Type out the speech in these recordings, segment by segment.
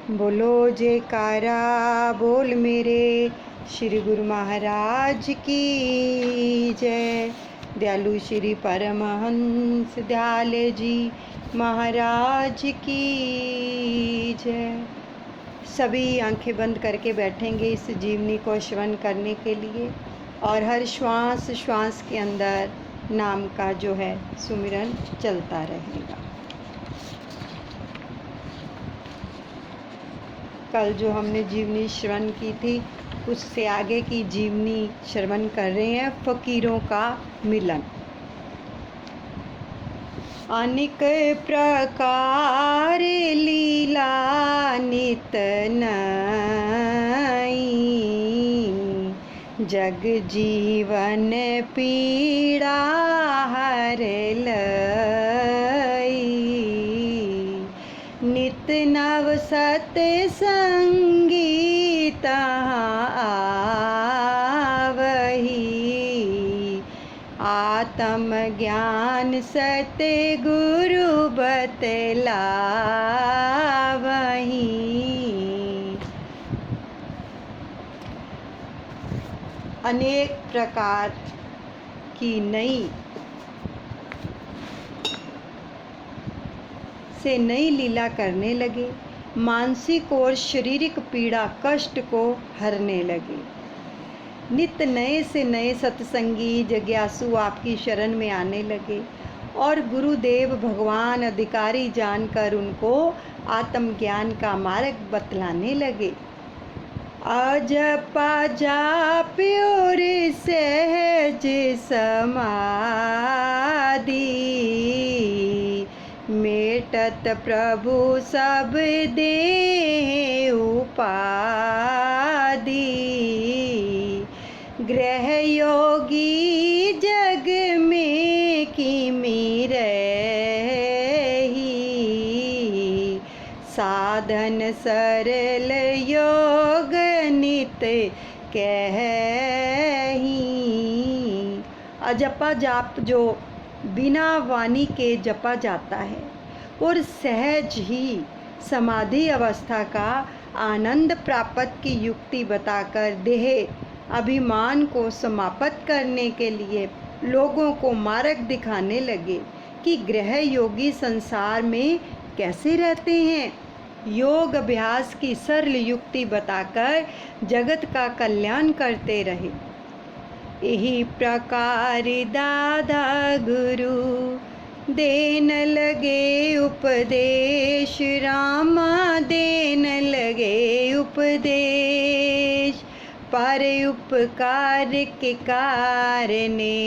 बोलो जयकारा बोल मेरे श्री गुरु महाराज की जय। दयालु श्री परमहंस दयाले जी महाराज की जय। सभी आंखें बंद करके बैठेंगे इस जीवनी को श्रवण करने के लिए, और हर श्वास श्वास के अंदर नाम का जो है सुमिरन चलता रहेगा। कल जो हमने जीवनी श्रवण की थी उससे आगे की जीवनी श्रवण कर रहे हैं, फकीरों का मिलन। अनेक प्रकार लीला नित नई, जग जीवन पीड़ा हर लई। नित नव सतसंगी तहाँ आवही, आत्म ज्ञान सतगुरु बतलावही। अनेक प्रकार की नई से नई लीला करने लगे, मानसिक और शारीरिक पीड़ा कष्ट को हरने लगे। नित नए से नए सत्संगी जिज्ञासु आपकी शरण में आने लगे और गुरुदेव भगवान अधिकारी जानकर उनको आत्मज्ञान का मार्ग बतलाने लगे। अजपा जाप और सहज समाधि, मेटत प्रभु सब देह उपाधि। ग्रह योगी जग में किमी रही, साधन सरल योग नित कही। अजपा जाप जो बिना वाणी के जपा जाता है और सहज ही समाधि अवस्था का आनंद प्राप्त की युक्ति बताकर देह अभिमान को समाप्त करने के लिए लोगों को मार्ग दिखाने लगे कि ग्रह योगी संसार में कैसे रहते हैं। योग अभ्यास की सरल युक्ति बताकर जगत का कल्याण करते रहे। यही प्रकार दादा गुरु देन लगे उपदेश, रामा देन लगे उपदेश। पर उपकार के कारणे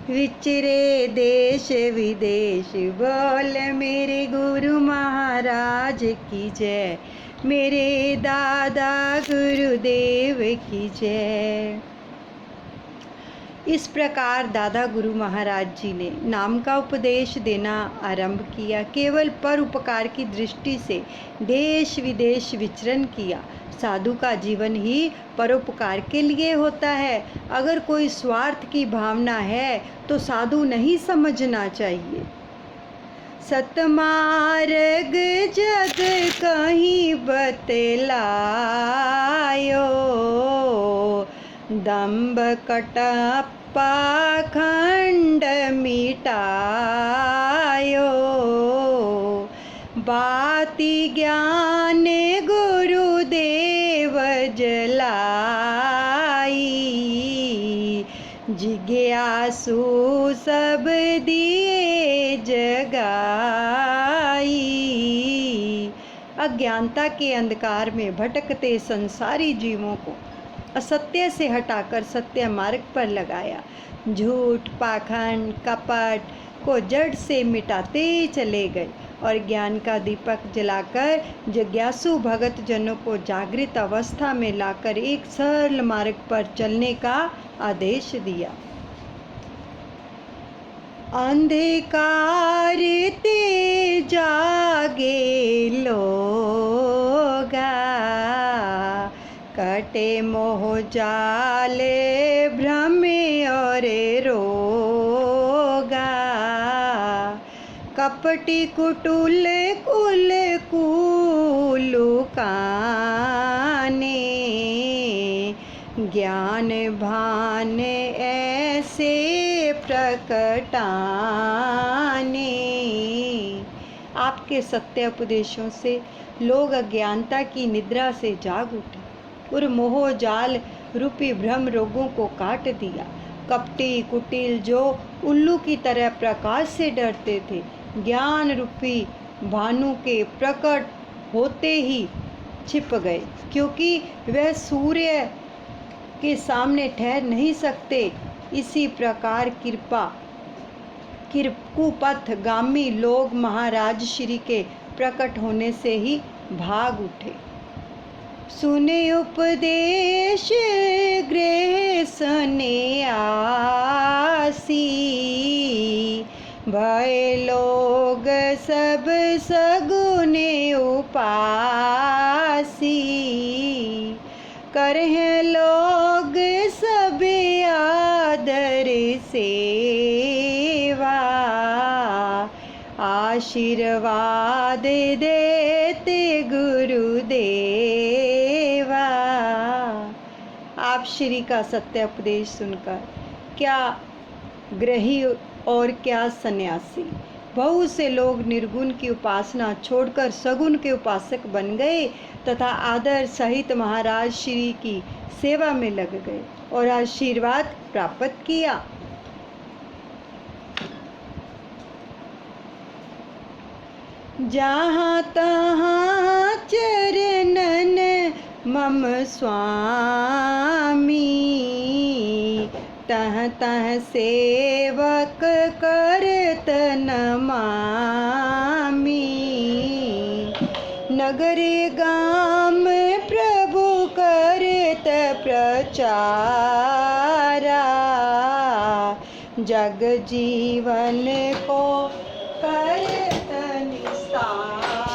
विचरे देश विदेश। बोल मेरे गुरु महाराज की जय, मेरे दादा गुरुदेव की जय। इस प्रकार दादा गुरु महाराज जी ने नाम का उपदेश देना आरंभ किया। केवल परोपकार की दृष्टि से देश विदेश विचरण किया। साधु का जीवन ही परोपकार के लिए होता है। अगर कोई स्वार्थ की भावना है तो साधु नहीं समझना चाहिए। सतमार्ग जग कहीं बतलायो, दंभ कटप्पा खंड मिटायो। बाति ज्ञान गुरुदेव जलाई, जिज्ञासु सब दिए जगाई। अज्ञानता के अंधकार में भटकते संसारी जीवों को असत्य से हटाकर सत्य मार्ग पर लगाया। झूठ पाखंड कपट को जड़ से मिटाते चले गए और ज्ञान का दीपक जलाकर जिज्ञासु भगत जनों को जागृत अवस्था में लाकर एक सरल मार्ग पर चलने का आदेश दिया। अंधकार ते जागे लोगा, कटे मोह जाले भ्रम और रोगा। कपटी कुटुल कुल कुलू काने, ज्ञान भान ऐसे प्रकटाने। आपके सत्य उपदेशों से लोग अज्ञानता की निद्रा से जाग उठे और मोह जाल रूपी भ्रम रोगों को काट दिया। कपटी कुटिल जो उल्लू की तरह प्रकाश से डरते थे, ज्ञान रूपी भानु के प्रकट होते ही छिप गए, क्योंकि वह सूर्य के सामने ठहर नहीं सकते। इसी प्रकार कुपथ गामी लोग महाराज श्री के प्रकट होने से ही भाग उठे। सुने उपदेश गृह सन्यासी, भय लोग सब सगुने उपासी। करहे लोग सब आदर सेवा, आशीर्वाद देते गुरुदेवा। आप श्री का सत्य उपदेश सुनकर क्या ग्रही और क्या सन्यासी, बहुत से लोग निर्गुण की उपासना छोड़कर सगुण के उपासक बन गए तथा आदर सहित महाराज श्री की सेवा में लग गए और आशीर्वाद प्राप्त किया। जहाँ तहाँ चरणन मम स्वामी, तह तह सेवक करत नमामि। नगरे गाम प्रभु करत प्रचारा, जग जीवन को करत निस्तारा।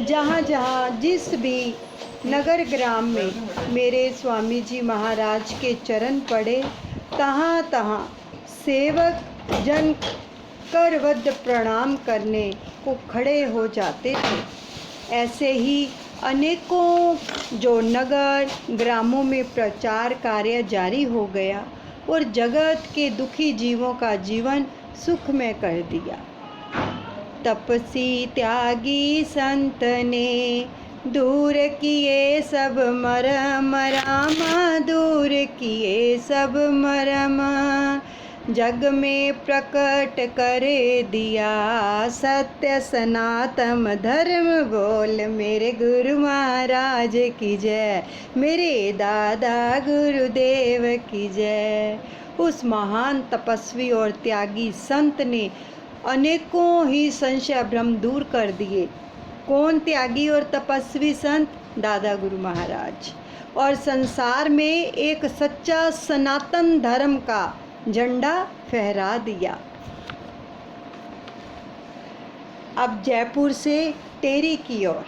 जहाँ जहाँ जिस भी नगर ग्राम में मेरे स्वामी जी महाराज के चरण पड़े, तहाँ तहाँ सेवक जन करवद्ध प्रणाम करने को खड़े हो जाते थे। ऐसे ही अनेकों जो नगर ग्रामों में प्रचार कार्य जारी हो गया और जगत के दुखी जीवों का जीवन सुखमय कर दिया। तपसी त्यागी संत ने दूर किए सब मरम, रामा दूर किए सब मरम। जग में प्रकट करे दिया सत्य सनातन धर्म बोल। मेरे गुरु महाराज की जय, मेरे दादा गुरुदेव की जय। उस महान तपस्वी और त्यागी संत ने अनेकों ही संशय भ्रम दूर कर दिए। कौन त्यागी और तपस्वी संत? दादा गुरु महाराज। और संसार में एक सच्चा सनातन धर्म का झंडा फहरा दिया। अब जयपुर से टेरी की ओर।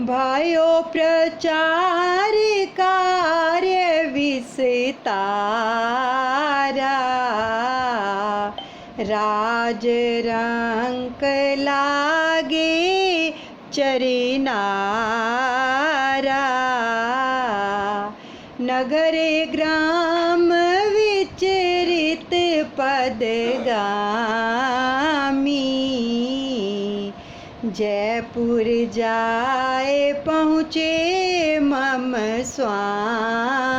भाइयों प्रचार कार्य विस्तारा, राज रंक लागे चरिनारा। नगर ग्राम विचरित पदगामी, जयपुर जाए पहुँचे मम स्वामी।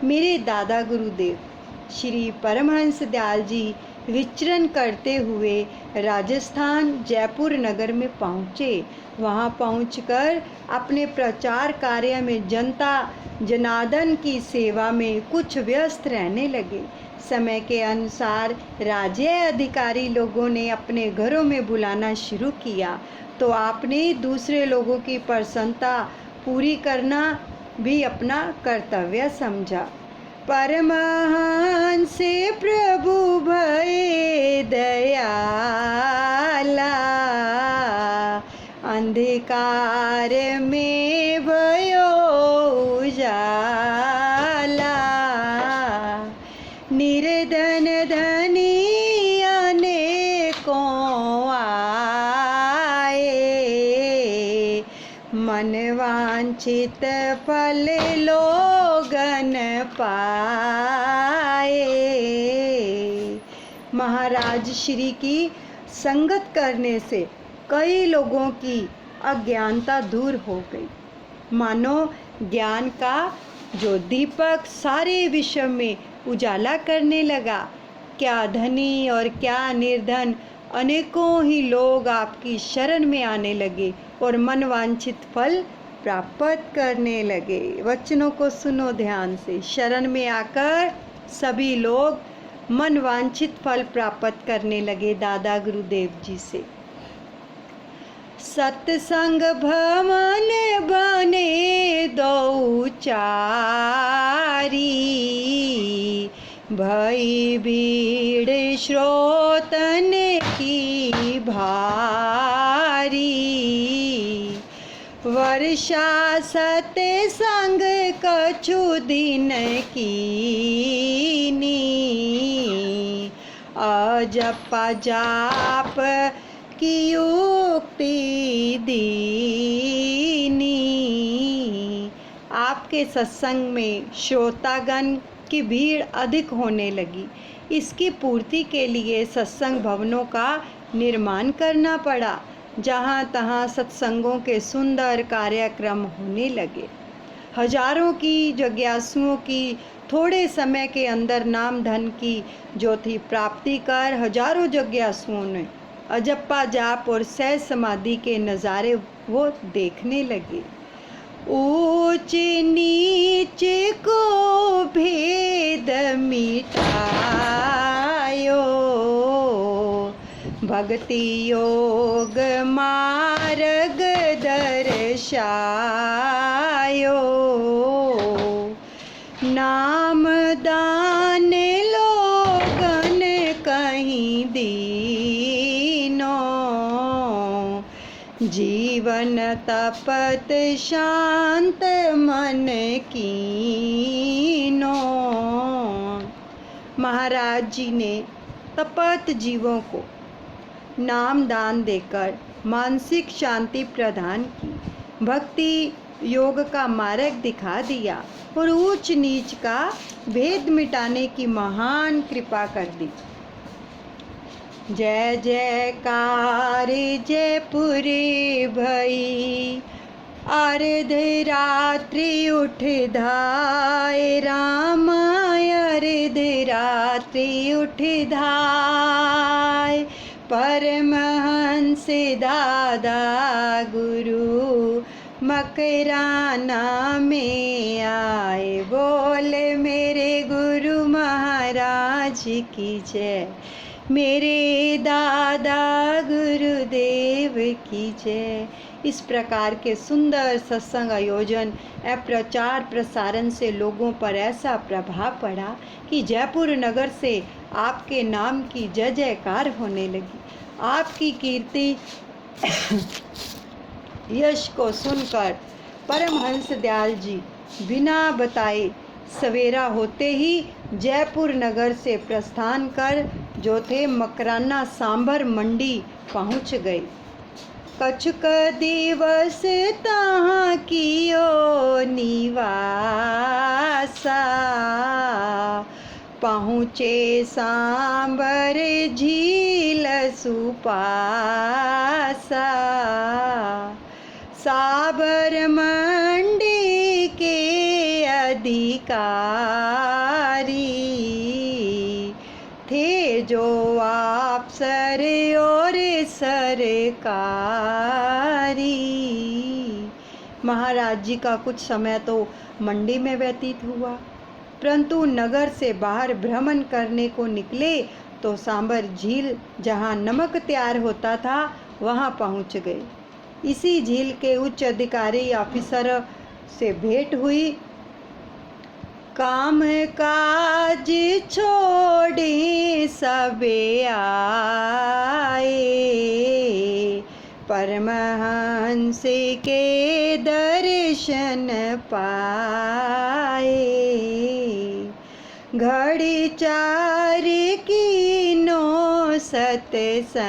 मेरे दादा गुरुदेव श्री परमहंस दयाल जी विचरण करते हुए राजस्थान जयपुर नगर में पहुँचे। वहाँ पहुंचकर अपने प्रचार कार्य में जनता जनार्दन की सेवा में कुछ व्यस्त रहने लगे। समय के अनुसार राज्य अधिकारी लोगों ने अपने घरों में बुलाना शुरू किया, तो आपने दूसरे लोगों की प्रसन्नता पूरी करना भी अपना कर्तव्य समझा। परमहंस प्रभु भय दयाला, अंधकार में भयो उजाला। निर्धन धनी अनेको वांछित फल लोगन पाए। महाराज श्री की संगत करने से कई लोगों की अज्ञानता दूर हो गई। मानो ज्ञान का जो दीपक सारे विश्व में उजाला करने लगा। क्या धनी और क्या निर्धन अनेकों ही लोग आपकी शरण में आने लगे और मनवांछित फल प्राप्त करने लगे। वचनों को सुनो ध्यान से। शरण में आकर सभी लोग मनवांछित फल प्राप्त करने लगे दादा गुरुदेव जी से। सत्संग भवन बने दो चारी, भई भीड़ श्रोतन की भारी। वर्षा सत्संग कछु दिन कीनी, अजपा जाप की उक्ति दीनी। आपके सत्संग में श्रोतागण की भीड़ अधिक होने लगी। इसकी पूर्ति के लिए सत्संग भवनों का निर्माण करना पड़ा। जहाँ तहाँ सत्संगों के सुंदर कार्यक्रम होने लगे। हजारों की जिज्ञासुओं की थोड़े समय के अंदर नाम धन की ज्योति प्राप्ति कर हजारों जिज्ञासुओं ने अजप्पा जाप और सह समाधि के नज़ारे वो देखने लगे। ऊंच नीच को भेद मिटायो, भक्ति योग मार्ग दर्शायो। नाम दान लोगन कहीं दीनो, जीवन तपत शांत मन कीनो। महाराज जी ने तपत जीवों को नाम दान देकर मानसिक शांति प्रदान की, भक्ति योग का मार्ग दिखा दिया और ऊंच नीच का भेद मिटाने की महान कृपा कर दी। जय जयकार जयपुर भई, अर्ध रात्रि उठ धाय रामा, अर्ध रात्रि उठ धाय। परमहंस दादा गुरु मकराना में आए। बोल मेरे गुरु महाराज की जय, मेरे दादा गुरुदेव की जय। इस प्रकार के सुंदर सत्संग आयोजन एवं प्रचार प्रसारण से लोगों पर ऐसा प्रभाव पड़ा कि जयपुर नगर से आपके नाम की जय जयकार होने लगी। आपकी कीर्ति यश को सुनकर परमहंस दयाल जी बिना बताए सवेरा होते ही जयपुर नगर से प्रस्थान कर जो थे मकराना सांभर मंडी पहुंच गए। कछुक दिवस तहाँ कियो निवासा, पहुँचे सांभर झील सुपासा। साबर मंडी के अधिकारी थे जो अफसर और सरकारी। महाराज जी का कुछ समय तो मंडी में व्यतीत हुआ, परंतु नगर से बाहर भ्रमण करने को निकले तो सांबर झील जहाँ नमक तैयार होता था वहाँ पहुँच गए। इसी झील के उच्च अधिकारी ऑफिसर से भेंट हुई। काम काज छोड़े सबे आए, परमहंस के दर्शन पाए। घड़ी चार कीनो सतसंगा,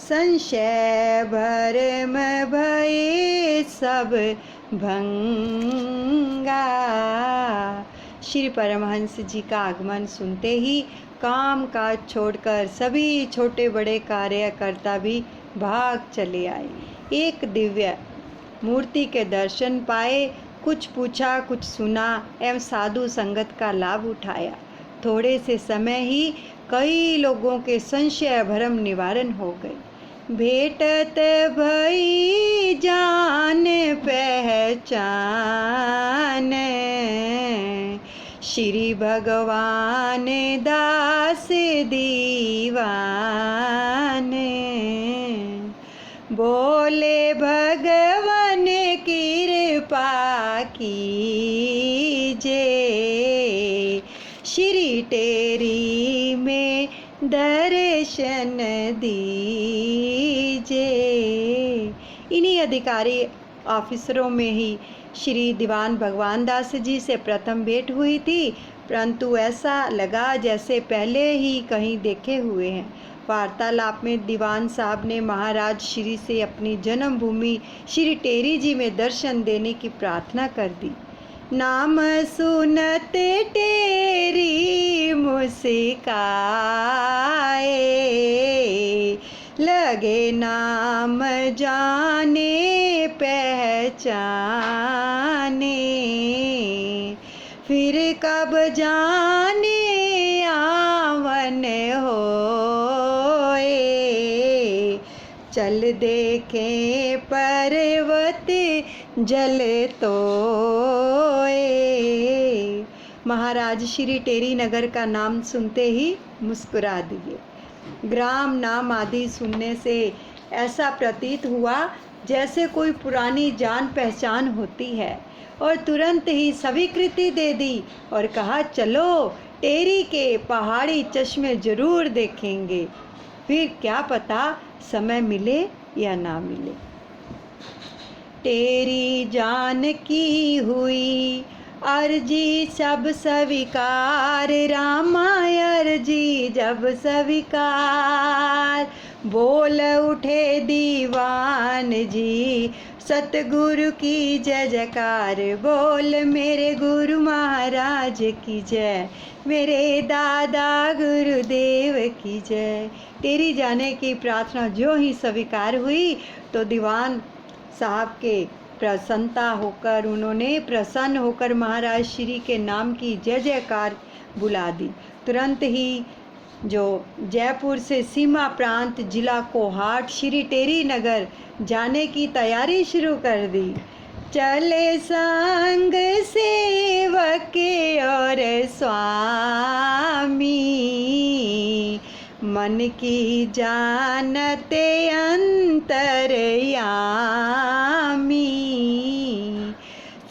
संशय भरम भये सब भंगा। श्री परमहंस जी का आगमन सुनते ही काम काज छोड़कर सभी छोटे बड़े कार्यकर्ता भी भाग चले आए। एक दिव्य मूर्ति के दर्शन पाए, कुछ पूछा कुछ सुना एवं साधु संगत का लाभ उठाया। थोड़े से समय ही कई लोगों के संशय भरम निवारण हो गए। भेटत भई जान पहचान, श्री भगवान दास दीवान। बोले भगवान कृपा कीजे, श्री टेरी में दर्शन दीजे। इन्हीं अधिकारी ऑफिसरों में ही श्री दीवान भगवान दास जी से प्रथम भेंट हुई थी, परंतु ऐसा लगा जैसे पहले ही कहीं देखे हुए हैं। वार्तालाप में दीवान साहब ने महाराज श्री से अपनी जन्मभूमि श्री टेरी जी में दर्शन देने की प्रार्थना कर दी। नाम सुनत टेरी मुस्काए, लगे नाम जाने पहचाने। फिर कब जाने आवन होए, चल देखें पर्वत जल तोए। महाराज श्री टेरी नगर का नाम सुनते ही मुस्कुरा दिए। ग्राम नाम आदि सुनने से ऐसा प्रतीत हुआ जैसे कोई पुरानी जान पहचान होती है, और तुरंत ही स्वीकृति दे दी और कहा चलो टेरी के पहाड़ी चश्मे जरूर देखेंगे, फिर क्या पता समय मिले या ना मिले। टेरी जान की हुई अर्जी सब स्वीकार, रामा अर्जी जब स्वीकार। बोल उठे दीवान जी सतगुरु की जय जयकार। बोल मेरे गुरु महाराज की जय, मेरे दादा गुरुदेव की जय। टेरी जाने की प्रार्थना जो ही स्वीकार हुई तो दीवान साहब के प्रसन्नता होकर उन्होंने प्रसन्न होकर महाराज श्री के नाम की जय जयकार बुला दी। तुरंत ही जो जयपुर से सीमा प्रांत जिला कोहाट श्री टेरी नगर जाने की तैयारी शुरू कर दी। चले संग सेवक और स्वामी, मन की जानते अंतरयामी।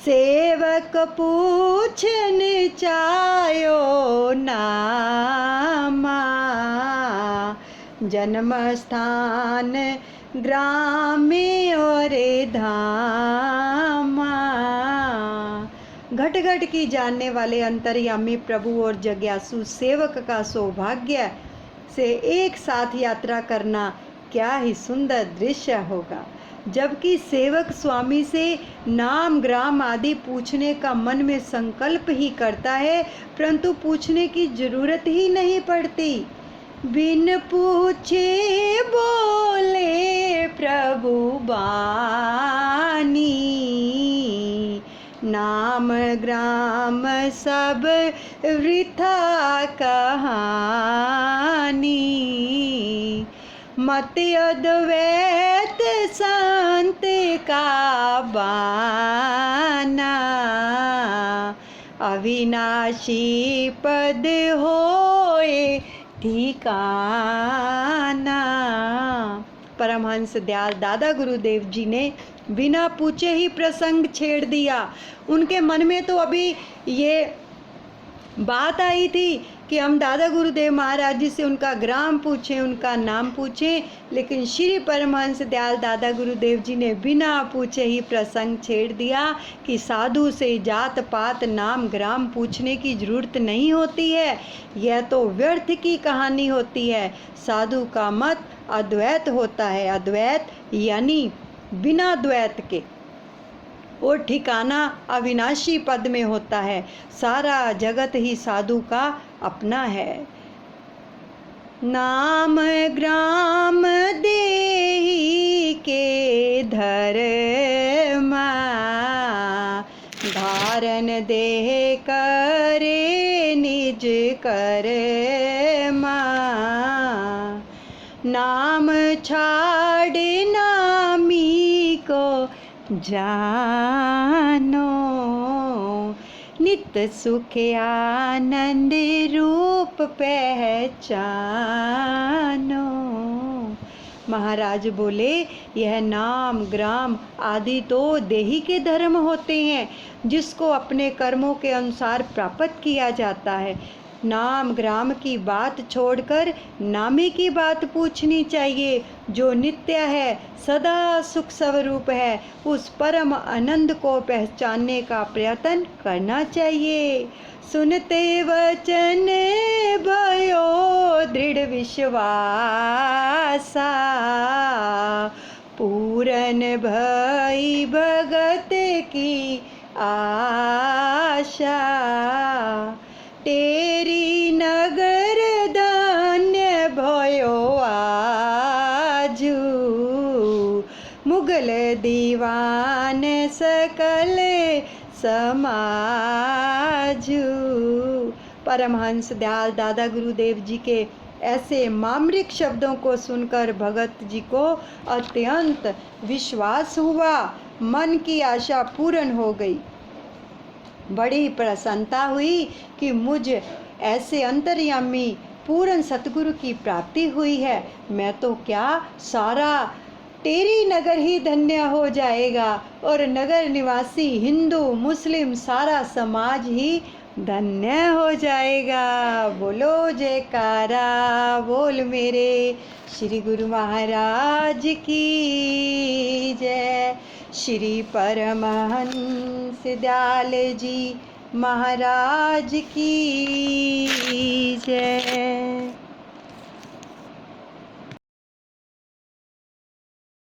सेवक पूछन चायो नामा, जन्म स्थान ग्राम और धामा। घट घट की जानने वाले अंतर्यामी प्रभु और जिज्ञासु सेवक का सौभाग्य से एक साथ यात्रा करना क्या ही सुंदर दृश्य होगा। जबकि सेवक स्वामी से नाम ग्राम आदि पूछने का मन में संकल्प ही करता है, परंतु पूछने की जरूरत ही नहीं पड़ती। बिन पूछे बोले प्रभु बानी, नाम ग्राम सब वृथा कहानी। मत अद्वैत संत का बाना, अविनाशी पद होए ठिकाना। परमहंस दयाल दादा गुरुदेव जी ने बिना पूछे ही प्रसंग छेड़ दिया। उनके मन में तो अभी ये बात आई थी कि हम दादा गुरुदेव महाराज जी से उनका ग्राम पूछें, उनका नाम पूछें, लेकिन श्री परमहंस दयाल दादा गुरुदेव जी ने बिना पूछे ही प्रसंग छेड़ दिया कि साधु से जात पात नाम ग्राम पूछने की जरूरत नहीं होती है, यह तो व्यर्थ की कहानी होती है। साधु का मत अद्वैत होता है। अद्वैत यानी बिना द्वैत के, और ठिकाना अविनाशी पद में होता है। सारा जगत ही साधु का अपना है। नाम ग्राम देहि के धर्मा, धारण देह करे निज कर्मा। नाम छाड़ नामी को जानो, नित्य सुख आनंद रूप पहचानो। महाराज बोले, यह नाम ग्राम आदि तो देही के धर्म होते हैं, जिसको अपने कर्मों के अनुसार प्राप्त किया जाता है। नाम ग्राम की बात छोड़कर नामी की बात पूछनी चाहिए, जो नित्य है, सदा सुख स्वरूप है। उस परम आनंद को पहचानने का प्रयत्न करना चाहिए। सुनते वचन भयो दृढ़ विश्वासा, पूरन भई भगत की आशा। तेरी नगर धन्य भयो आजू, मुगल दीवान सकल समाजू। परमहंस दयाल दादा गुरुदेव जी के ऐसे मामृक शब्दों को सुनकर भगत जी को अत्यंत विश्वास हुआ, मन की आशा पूर्ण हो गई। बड़ी प्रसन्नता हुई कि मुझ ऐसे अंतर्यामी पूर्ण सतगुरु की प्राप्ति हुई है। मैं तो क्या, सारा तेरी नगर ही धन्य हो जाएगा, और नगर निवासी हिंदू मुस्लिम सारा समाज ही धन्य हो जाएगा। बोलो जयकारा बोल मेरे श्री गुरु महाराज की जय। श्री परमहंस दयाल जी महाराज की जय।